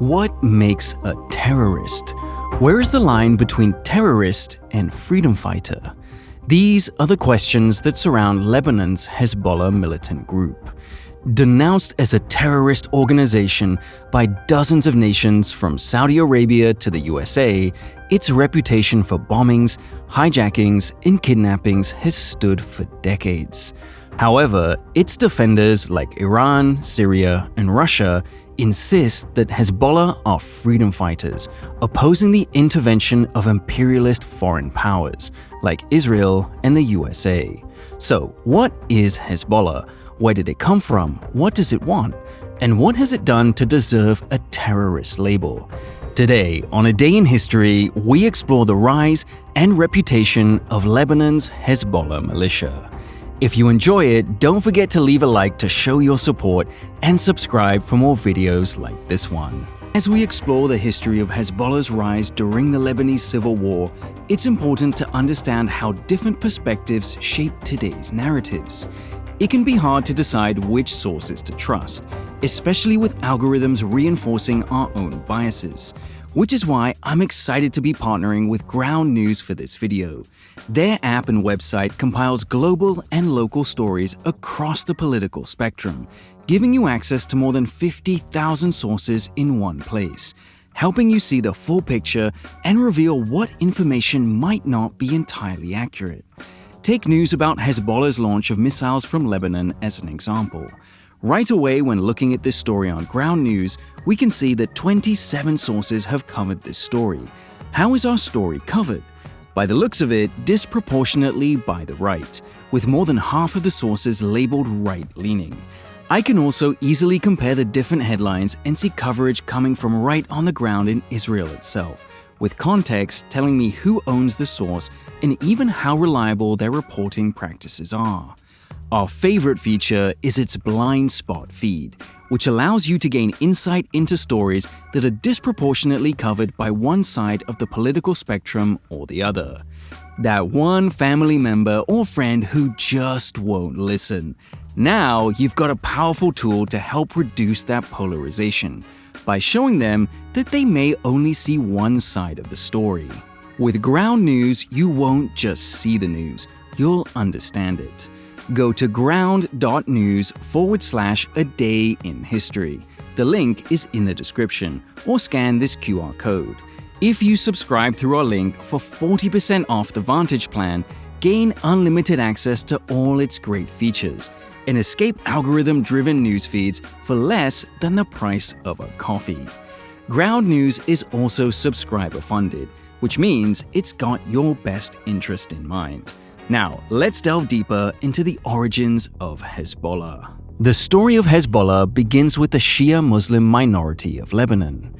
What makes a terrorist? Where is the line between terrorist and freedom fighter? These are the questions that surround Lebanon's Hezbollah militant group. Denounced as a terrorist organization by dozens of nations from Saudi Arabia to the USA, its reputation for bombings, hijackings, and kidnappings has stood for decades. However, its defenders like Iran, Syria, and Russia insist that Hezbollah are freedom fighters, opposing the intervention of imperialist foreign powers like Israel and the USA. So, what is Hezbollah? Where did it come from? What does it want? And what has it done to deserve a terrorist label? Today, on A Day in History, we explore the rise and reputation of Lebanon's Hezbollah militia. If you enjoy it, don't forget to leave a like to show your support and subscribe for more videos like this one. As we explore the history of Hezbollah's rise during the Lebanese Civil War, it's important to understand how different perspectives shape today's narratives. It can be hard to decide which sources to trust, especially with algorithms reinforcing our own biases. Which is why I'm excited to be partnering with Ground News for this video. Their app and website compiles global and local stories across the political spectrum, giving you access to more than 50,000 sources in one place, helping you see the full picture and reveal what information might not be entirely accurate. Take news about Hezbollah's launch of missiles from Lebanon as an example. Right away, when looking at this story on Ground News, we can see that 27 sources have covered this story. How is our story covered? By the looks of it, disproportionately by the right, with more than half of the sources labeled right-leaning. I can also easily compare the different headlines and see coverage coming from right on the ground in Israel itself, with context telling me who owns the source and even how reliable their reporting practices are. Our favorite feature is its blind spot feed, which allows you to gain insight into stories that are disproportionately covered by one side of the political spectrum or the other. That one family member or friend who just won't listen. Now you've got a powerful tool to help reduce that polarization by showing them that they may only see one side of the story. With Ground News, you won't just see the news, you'll understand it. Go to ground.news/a day in history. The link is in the description, or scan this QR code. If you subscribe through our link for 40% off the Vantage plan, gain unlimited access to all its great features, and escape algorithm-driven news feeds for less than the price of a coffee. Ground News is also subscriber-funded, which means it's got your best interest in mind. Now, let's delve deeper into the origins of Hezbollah. The story of Hezbollah begins with the Shia Muslim minority of Lebanon.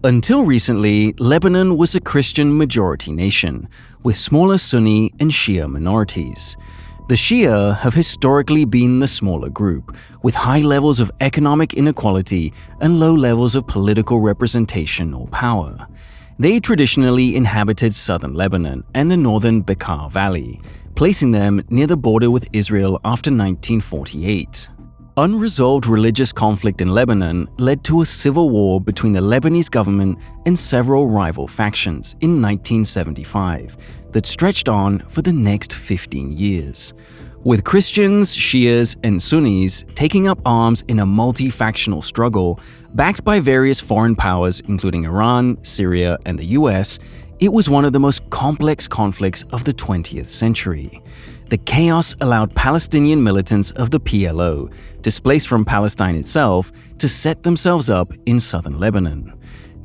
Until recently, Lebanon was a Christian majority nation, with smaller Sunni and Shia minorities. The Shia have historically been the smaller group, with high levels of economic inequality and low levels of political representation or power. They traditionally inhabited Southern Lebanon and the Northern Bekaa Valley, placing them near the border with Israel after 1948. Unresolved religious conflict in Lebanon led to a civil war between the Lebanese government and several rival factions in 1975 that stretched on for the next 15 years. With Christians, Shias, and Sunnis taking up arms in a multi-factional struggle, backed by various foreign powers including Iran, Syria, and the US, it was one of the most complex conflicts of the 20th century. The chaos allowed Palestinian militants of the PLO, displaced from Palestine itself, to set themselves up in southern Lebanon.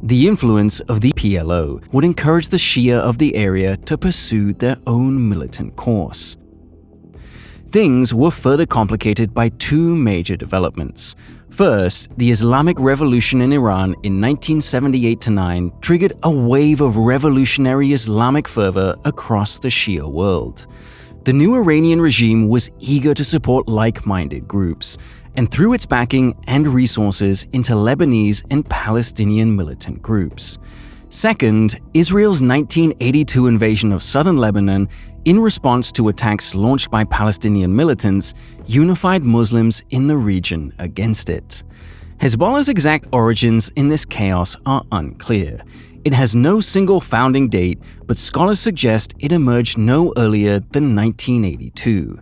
The influence of the PLO would encourage the Shia of the area to pursue their own militant course. Things were further complicated by two major developments. First, the Islamic Revolution in Iran in 1978-9 triggered a wave of revolutionary Islamic fervor across the Shia world. The new Iranian regime was eager to support like-minded groups, and threw its backing and resources into Lebanese and Palestinian militant groups. Second, Israel's 1982 invasion of southern Lebanon in response to attacks launched by Palestinian militants unified Muslims in the region against it. Hezbollah's exact origins in this chaos are unclear. It has no single founding date, but scholars suggest it emerged no earlier than 1982.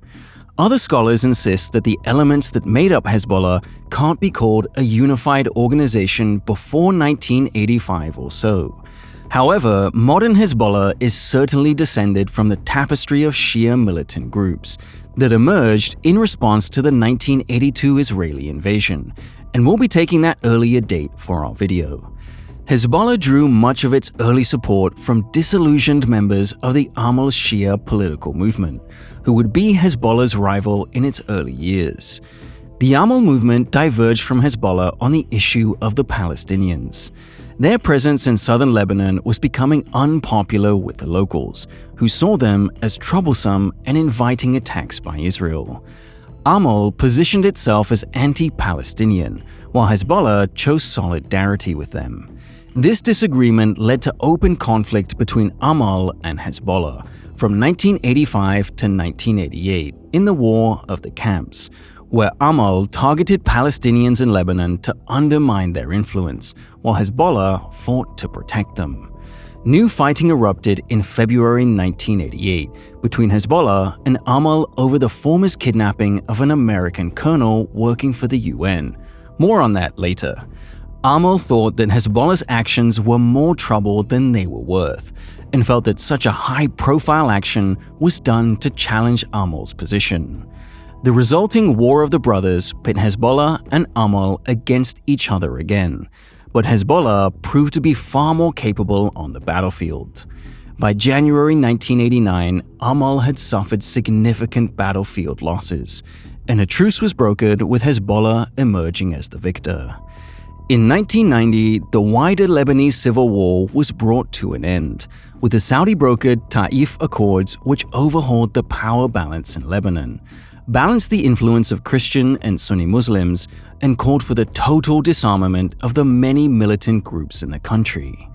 Other scholars insist that the elements that made up Hezbollah can't be called a unified organization before 1985 or so. However, modern Hezbollah is certainly descended from the tapestry of Shia militant groups that emerged in response to the 1982 Israeli invasion, and we'll be taking that earlier date for our video. Hezbollah drew much of its early support from disillusioned members of the Amal Shia political movement, who would be Hezbollah's rival in its early years. The Amal movement diverged from Hezbollah on the issue of the Palestinians. Their presence in southern Lebanon was becoming unpopular with the locals, who saw them as troublesome and inviting attacks by Israel. Amal positioned itself as anti-Palestinian, while Hezbollah chose solidarity with them. This disagreement led to open conflict between Amal and Hezbollah from 1985 to 1988 in the War of the Camps, where Amal targeted Palestinians in Lebanon to undermine their influence, while Hezbollah fought to protect them. New fighting erupted in February 1988 between Hezbollah and Amal over the former's kidnapping of an American colonel working for the UN. More on that later. Amal thought that Hezbollah's actions were more trouble than they were worth, and felt that such a high-profile action was done to challenge Amal's position. The resulting War of the Brothers pit Hezbollah and Amal against each other again, but Hezbollah proved to be far more capable on the battlefield. By January 1989, Amal had suffered significant battlefield losses, and a truce was brokered with Hezbollah emerging as the victor. In 1990, the wider Lebanese civil war was brought to an end, with the Saudi-brokered Taif Accords, which overhauled the power balance in Lebanon, balanced the influence of Christian and Sunni Muslims, and called for the total disarmament of the many militant groups in the country.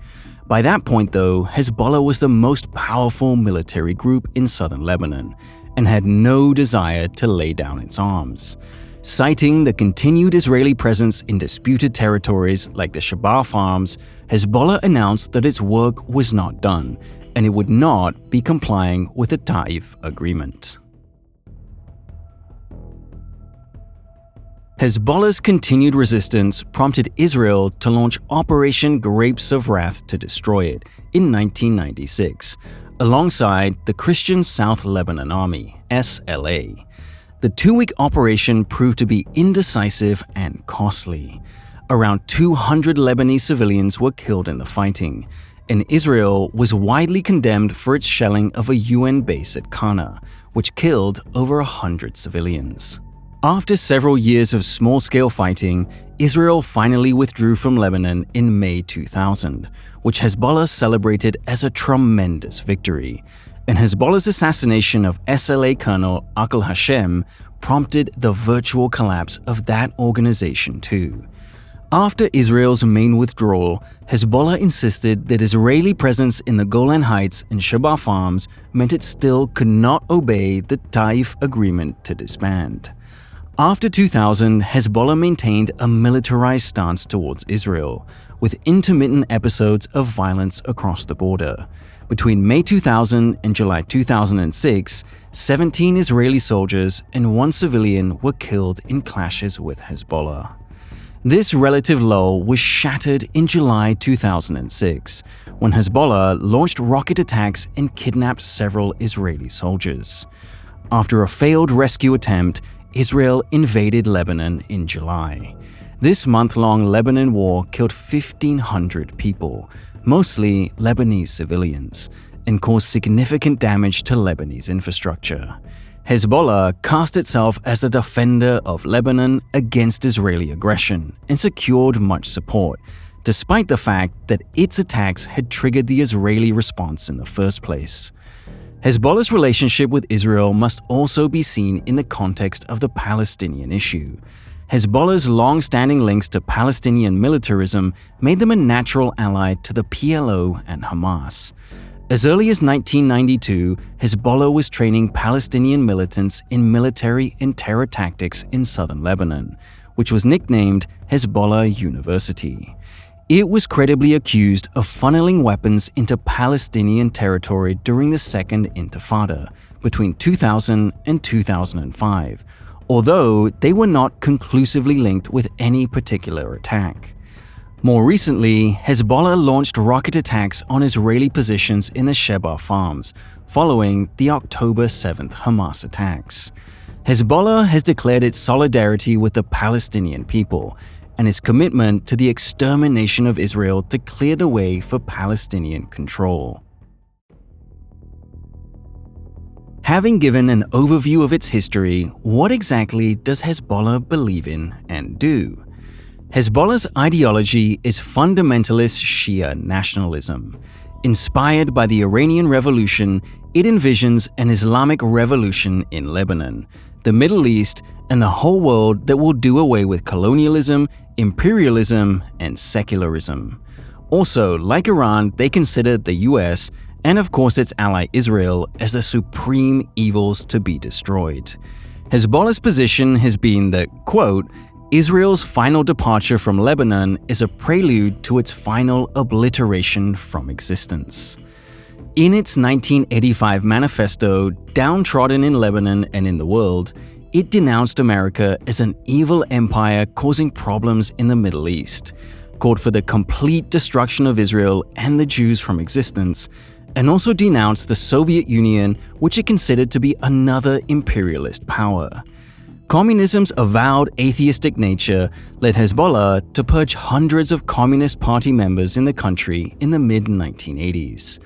By that point, though, Hezbollah was the most powerful military group in southern Lebanon, and had no desire to lay down its arms. Citing the continued Israeli presence in disputed territories like the Shabaa farms, Hezbollah announced that its work was not done, and it would not be complying with the Taif agreement. Hezbollah's continued resistance prompted Israel to launch Operation Grapes of Wrath to destroy it in 1996, alongside the Christian South Lebanon Army, SLA. The two-week operation proved to be indecisive and costly. Around 200 Lebanese civilians were killed in the fighting, and Israel was widely condemned for its shelling of a UN base at Qana, which killed over 100 civilians. After several years of small-scale fighting, Israel finally withdrew from Lebanon in May 2000, which Hezbollah celebrated as a tremendous victory. And Hezbollah's assassination of SLA Colonel Aqil Hashem prompted the virtual collapse of that organization too. After Israel's main withdrawal, Hezbollah insisted that Israeli presence in the Golan Heights and Shabaa farms meant it still could not obey the Taif agreement to disband. After 2000, Hezbollah maintained a militarized stance towards Israel, with intermittent episodes of violence across the border. Between May 2000 and July 2006, 17 Israeli soldiers and 1 civilian were killed in clashes with Hezbollah. This relative lull was shattered in July 2006, when Hezbollah launched rocket attacks and kidnapped several Israeli soldiers. After a failed rescue attempt, Israel invaded Lebanon in July. This month-long Lebanon war killed 1,500 people, mostly Lebanese civilians, and caused significant damage to Lebanese infrastructure. Hezbollah cast itself as the defender of Lebanon against Israeli aggression and secured much support, despite the fact that its attacks had triggered the Israeli response in the first place. Hezbollah's relationship with Israel must also be seen in the context of the Palestinian issue. Hezbollah's long-standing links to Palestinian militarism made them a natural ally to the PLO and Hamas. As early as 1992, Hezbollah was training Palestinian militants in military and terror tactics in southern Lebanon, which was nicknamed Hezbollah University. It was credibly accused of funneling weapons into Palestinian territory during the Second Intifada between 2000 and 2005, although they were not conclusively linked with any particular attack. More recently, Hezbollah launched rocket attacks on Israeli positions in the Sheba farms, following the October 7th Hamas attacks. Hezbollah has declared its solidarity with the Palestinian people and its commitment to the extermination of Israel to clear the way for Palestinian control. Having given an overview of its history, what exactly does Hezbollah believe in and do? Hezbollah's ideology is fundamentalist Shia nationalism. Inspired by the Iranian Revolution, it envisions an Islamic revolution in Lebanon, the Middle East, and the whole world that will do away with colonialism, imperialism, and secularism. Also, like Iran, they consider the US, and of course its ally Israel, as the supreme evils to be destroyed. Hezbollah's position has been that, quote, Israel's final departure from Lebanon is a prelude to its final obliteration from existence. In its 1985 manifesto, downtrodden in Lebanon and in the world, it denounced America as an evil empire causing problems in the Middle East, called for the complete destruction of Israel and the Jews from existence, and also denounced the Soviet Union, which it considered to be another imperialist power. Communism's avowed atheistic nature led Hezbollah to purge hundreds of Communist Party members in the country in the mid-1980s.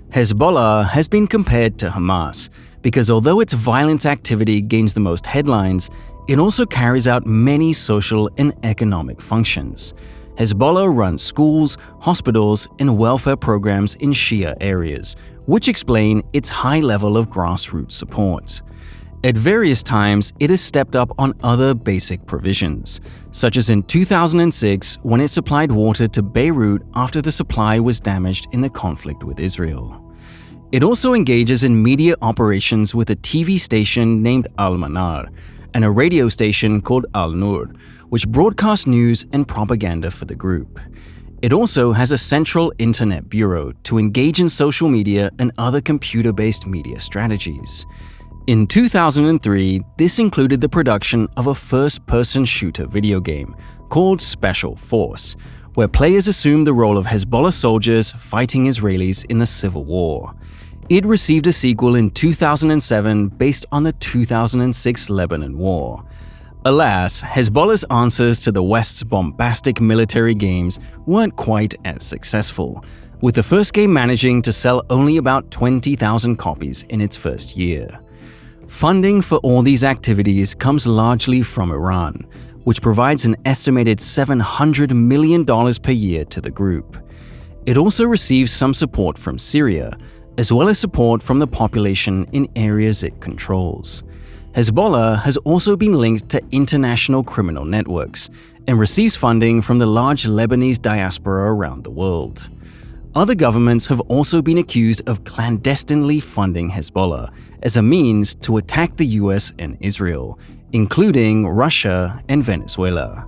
Hezbollah has been compared to Hamas because although its violent activity gains the most headlines, it also carries out many social and economic functions. Hezbollah runs schools, hospitals, and welfare programs in Shia areas, which explain its high level of grassroots support. At various times, it has stepped up on other basic provisions, such as in 2006 when it supplied water to Beirut after the supply was damaged in the conflict with Israel. It also engages in media operations with a TV station named Al-Manar and a radio station called Al-Nur, which broadcasts news and propaganda for the group. It also has a central internet bureau to engage in social media and other computer-based media strategies. In 2003, this included the production of a first-person shooter video game called Special Force, where players assumed the role of Hezbollah soldiers fighting Israelis in the civil war. It received a sequel in 2007 based on the 2006 Lebanon War. Alas, Hezbollah's answers to the West's bombastic military games weren't quite as successful, with the first game managing to sell only about 20,000 copies in its first year. Funding for all these activities comes largely from Iran, which provides an estimated $700 million per year to the group. It also receives some support from Syria, as well as support from the population in areas it controls. Hezbollah has also been linked to international criminal networks and receives funding from the large Lebanese diaspora around the world. Other governments have also been accused of clandestinely funding Hezbollah as a means to attack the US and Israel, including Russia and Venezuela.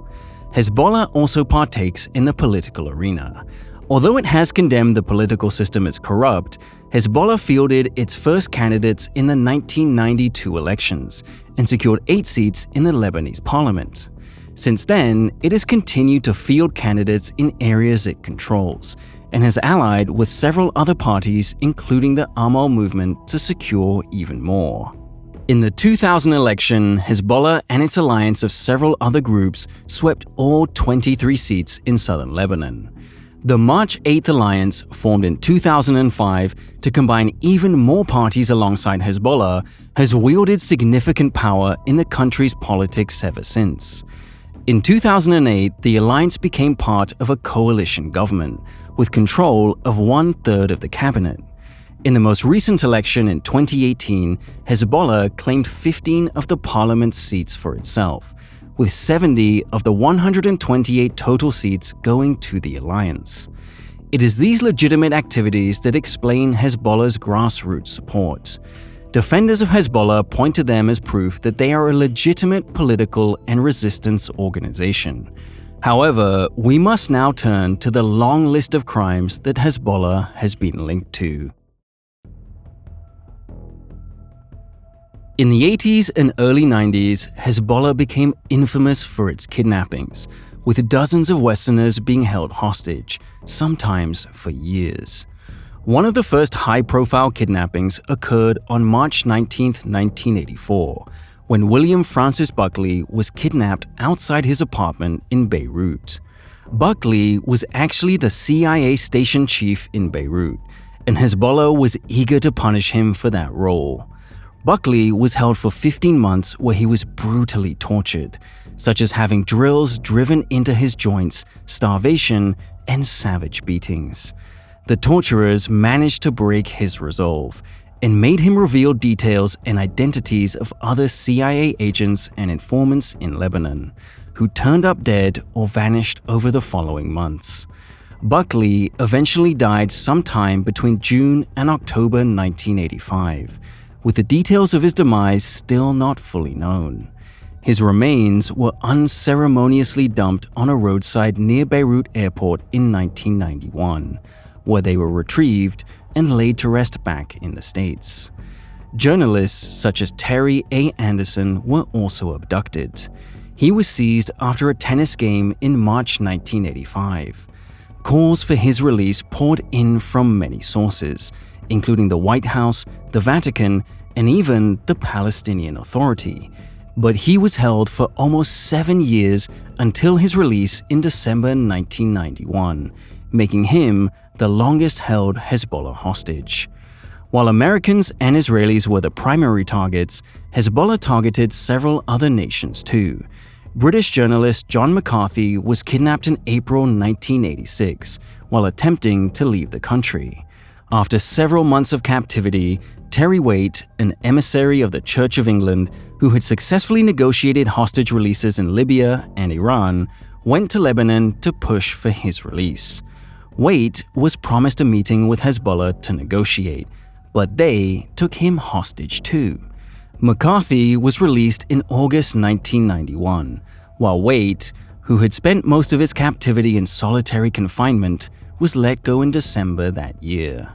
Hezbollah also partakes in the political arena. Although it has condemned the political system as corrupt, Hezbollah fielded its first candidates in the 1992 elections and secured 8 seats in the Lebanese parliament. Since then, it has continued to field candidates in areas it controls, and has allied with several other parties, including the Amal movement, to secure even more. In the 2000 election, Hezbollah and its alliance of several other groups swept all 23 seats in southern Lebanon. The March 8th alliance, formed in 2005 to combine even more parties alongside Hezbollah, has wielded significant power in the country's politics ever since. In 2008, the alliance became part of a coalition government, with control of 1/3 of the cabinet. In the most recent election in 2018, Hezbollah claimed 15 of the parliament's seats for itself, with 70 of the 128 total seats going to the alliance. It is these legitimate activities that explain Hezbollah's grassroots support. Defenders of Hezbollah point to them as proof that they are a legitimate political and resistance organization. However, we must now turn to the long list of crimes that Hezbollah has been linked to. In the 80s and early 90s, Hezbollah became infamous for its kidnappings, with dozens of Westerners being held hostage, sometimes for years. One of the first high-profile kidnappings occurred on March 19, 1984, when William Francis Buckley was kidnapped outside his apartment in Beirut. Buckley was actually the CIA station chief in Beirut, and Hezbollah was eager to punish him for that role. Buckley was held for 15 months where he was brutally tortured, such as having drills driven into his joints, starvation, and savage beatings. The torturers managed to break his resolve and made him reveal details and identities of other CIA agents and informants in Lebanon, who turned up dead or vanished over the following months. Buckley eventually died sometime between June and October 1985, with the details of his demise still not fully known. His remains were unceremoniously dumped on a roadside near Beirut Airport in 1991, where they were retrieved and laid to rest back in the States. Journalists such as Terry A. Anderson were also abducted. He was seized after a tennis game in March 1985. Calls for his release poured in from many sources, including the White House, the Vatican, and even the Palestinian Authority. But he was held for almost 7 years until his release in December 1991, making him the longest-held Hezbollah hostage. While Americans and Israelis were the primary targets, Hezbollah targeted several other nations too. British journalist John McCarthy was kidnapped in April 1986 while attempting to leave the country. After several months of captivity, Terry Waite, an emissary of the Church of England who had successfully negotiated hostage releases in Libya and Iran, went to Lebanon to push for his release. Waite was promised a meeting with Hezbollah to negotiate, but they took him hostage too. McCarthy was released in August 1991, while Waite, who had spent most of his captivity in solitary confinement, was let go in December that year.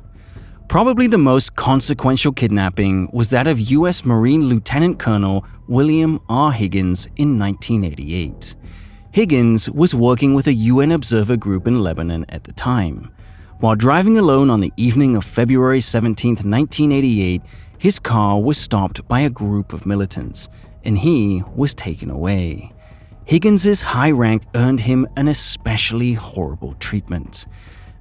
Probably the most consequential kidnapping was that of U.S. Marine Lieutenant Colonel William R. Higgins in 1988. Higgins was working with a UN observer group in Lebanon at the time. While driving alone on the evening of February 17, 1988, his car was stopped by a group of militants, and he was taken away. Higgins's high rank earned him an especially horrible treatment.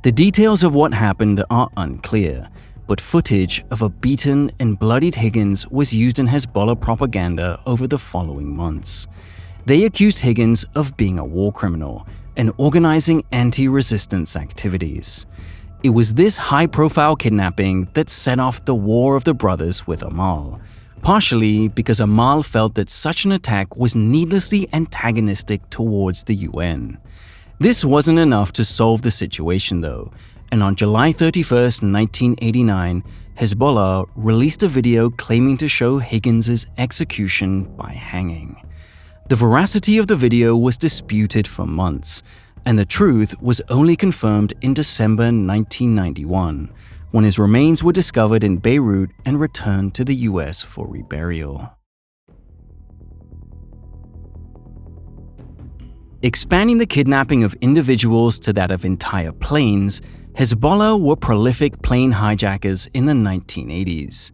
The details of what happened are unclear, but footage of a beaten and bloodied Higgins was used in Hezbollah propaganda over the following months. They accused Higgins of being a war criminal and organizing anti-resistance activities. It was this high-profile kidnapping that set off the War of the Brothers with Amal, partially because Amal felt that such an attack was needlessly antagonistic towards the UN. This wasn't enough to solve the situation though, and on July 31, 1989, Hezbollah released a video claiming to show Higgins's execution by hanging. The veracity of the video was disputed for months, and the truth was only confirmed in December 1991, when his remains were discovered in Beirut and returned to the US for reburial. Expanding the kidnapping of individuals to that of entire planes, Hezbollah were prolific plane hijackers in the 1980s.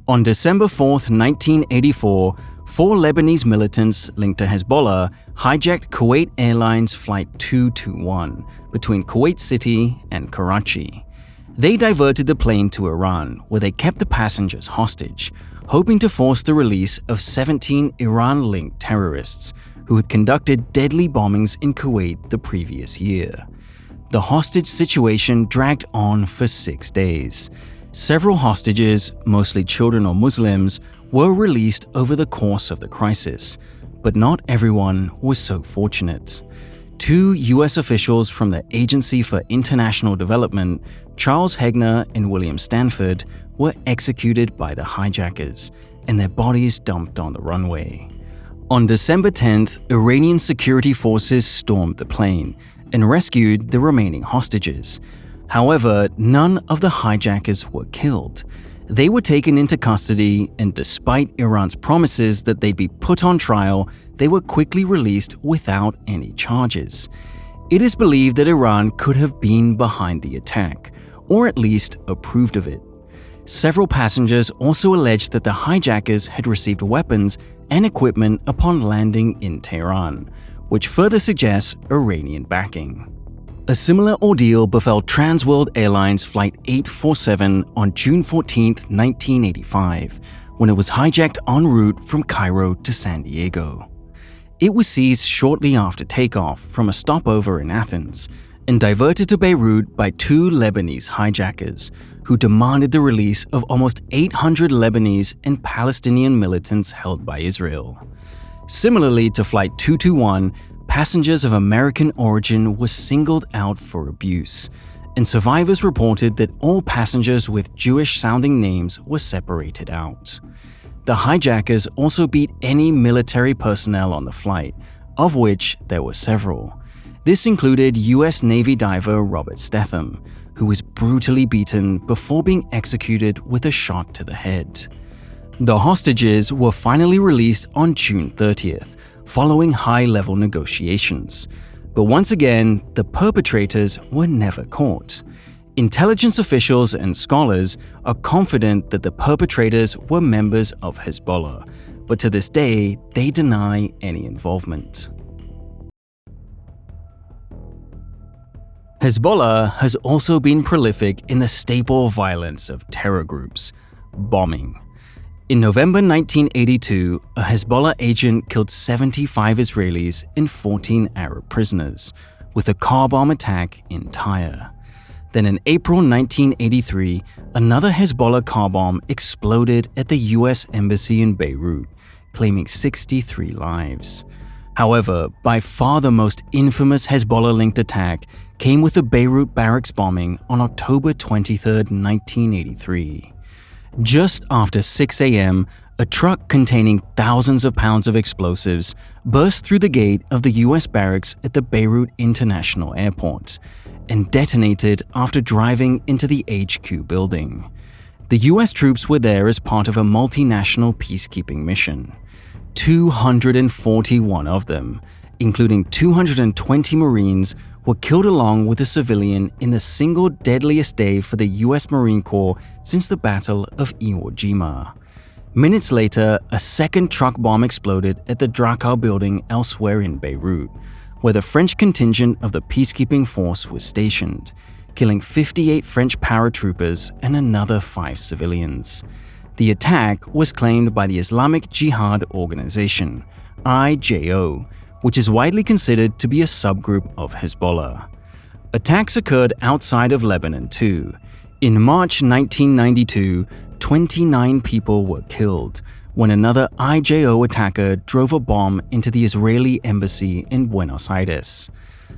On December 4, 1984, 4 Lebanese militants linked to Hezbollah hijacked Kuwait Airlines Flight 221 between Kuwait City and Karachi. They diverted the plane to Iran, where they kept the passengers hostage, hoping to force the release of 17 Iran-linked terrorists who had conducted deadly bombings in Kuwait the previous year. The hostage situation dragged on for 6 days. Several hostages, mostly children or Muslims, were released over the course of the crisis, but not everyone was so fortunate. 2 US officials from the Agency for International Development, Charles Hegner and William Stanford, were executed by the hijackers and their bodies dumped on the runway. On December 10th, Iranian security forces stormed the plane and rescued the remaining hostages. However, none of the hijackers were killed. They were taken into custody, and despite Iran's promises that they'd be put on trial, they were quickly released without any charges. It is believed that Iran could have been behind the attack, or at least approved of it. Several passengers also alleged that the hijackers had received weapons and equipment upon landing in Tehran, which further suggests Iranian backing. A similar ordeal befell Transworld Airlines Flight 847 on June 14, 1985, when it was hijacked en route from Cairo to San Diego. It was seized shortly after takeoff from a stopover in Athens and diverted to Beirut by 2 Lebanese hijackers who demanded the release of almost 800 Lebanese and Palestinian militants held by Israel. Similarly to Flight 221, passengers of American origin were singled out for abuse, and survivors reported that all passengers with Jewish-sounding names were separated out. The hijackers also beat any military personnel on the flight, of which there were several. This included US Navy diver Robert Stetham, who was brutally beaten before being executed with a shot to the head. The hostages were finally released on June 30th, following high-level negotiations. But once again, the perpetrators were never caught. Intelligence officials and scholars are confident that the perpetrators were members of Hezbollah, but to this day, they deny any involvement. Hezbollah has also been prolific in the staple violence of terror groups, bombing. In November 1982, a Hezbollah agent killed 75 Israelis and 14 Arab prisoners, with a car bomb attack in Tyre. Then in April 1983, another Hezbollah car bomb exploded at the US Embassy in Beirut, claiming 63 lives. However, by far the most infamous Hezbollah-linked attack came with the Beirut barracks bombing on October 23, 1983. Just after 6 a.m., a truck containing thousands of pounds of explosives burst through the gate of the US barracks at the Beirut International Airport and detonated after driving into the HQ building. The US troops were there as part of a multinational peacekeeping mission. 241 of them, including 220 Marines, were killed along with a civilian in the single deadliest day for the US Marine Corps since the Battle of Iwo Jima. Minutes later, a second truck bomb exploded at the Dachau building elsewhere in Beirut, where the French contingent of the peacekeeping force was stationed, killing 58 French paratroopers and another 5 civilians. The attack was claimed by the Islamic Jihad Organization, IJO, which is widely considered to be a subgroup of Hezbollah. Attacks occurred outside of Lebanon too. In March 1992, 29 people were killed when another IJO attacker drove a bomb into the Israeli embassy in Buenos Aires.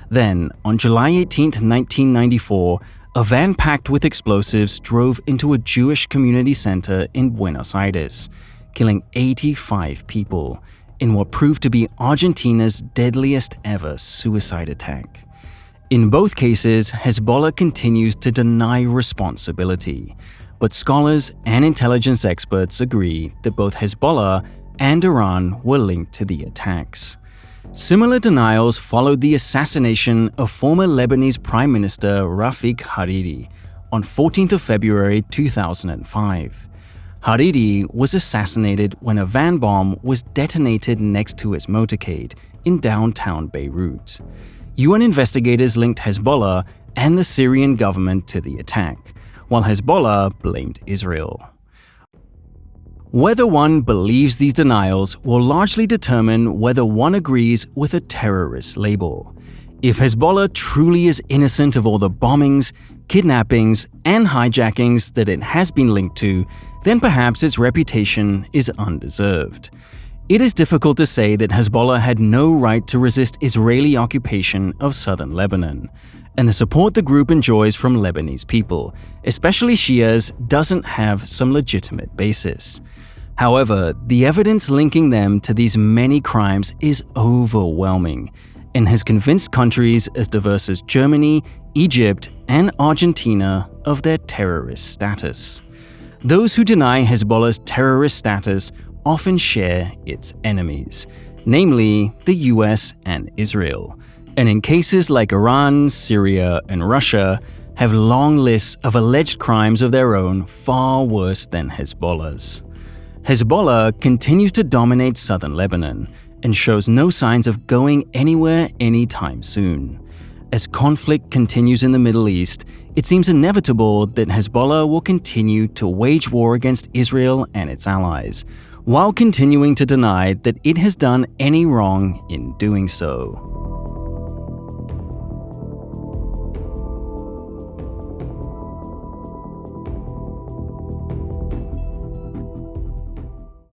Then, on July 18, 1994, a van packed with explosives drove into a Jewish community center in Buenos Aires, killing 85 people in what proved to be Argentina's deadliest ever suicide attack. In both cases, Hezbollah continues to deny responsibility, but scholars and intelligence experts agree that both Hezbollah and Iran were linked to the attacks. Similar denials followed the assassination of former Lebanese Prime Minister Rafik Hariri on 14th of February 2005. Hariri was assassinated when a van bomb was detonated next to his motorcade in downtown Beirut. UN investigators linked Hezbollah and the Syrian government to the attack, while Hezbollah blamed Israel. Whether one believes these denials will largely determine whether one agrees with a terrorist label. If Hezbollah truly is innocent of all the bombings, kidnappings, and hijackings that it has been linked to, then perhaps its reputation is undeserved. It is difficult to say that Hezbollah had no right to resist Israeli occupation of southern Lebanon, and the support the group enjoys from Lebanese people, especially Shias, doesn't have some legitimate basis. However, the evidence linking them to these many crimes is overwhelming and has convinced countries as diverse as Germany, Egypt, and Argentina of their terrorist status. Those who deny Hezbollah's terrorist status often share its enemies, namely the US and Israel, and in cases like Iran, Syria, and Russia, have long lists of alleged crimes of their own far worse than Hezbollah's. Hezbollah continues to dominate southern Lebanon and shows no signs of going anywhere anytime soon. As conflict continues in the Middle East, it seems inevitable that Hezbollah will continue to wage war against Israel and its allies, while continuing to deny that it has done any wrong in doing so.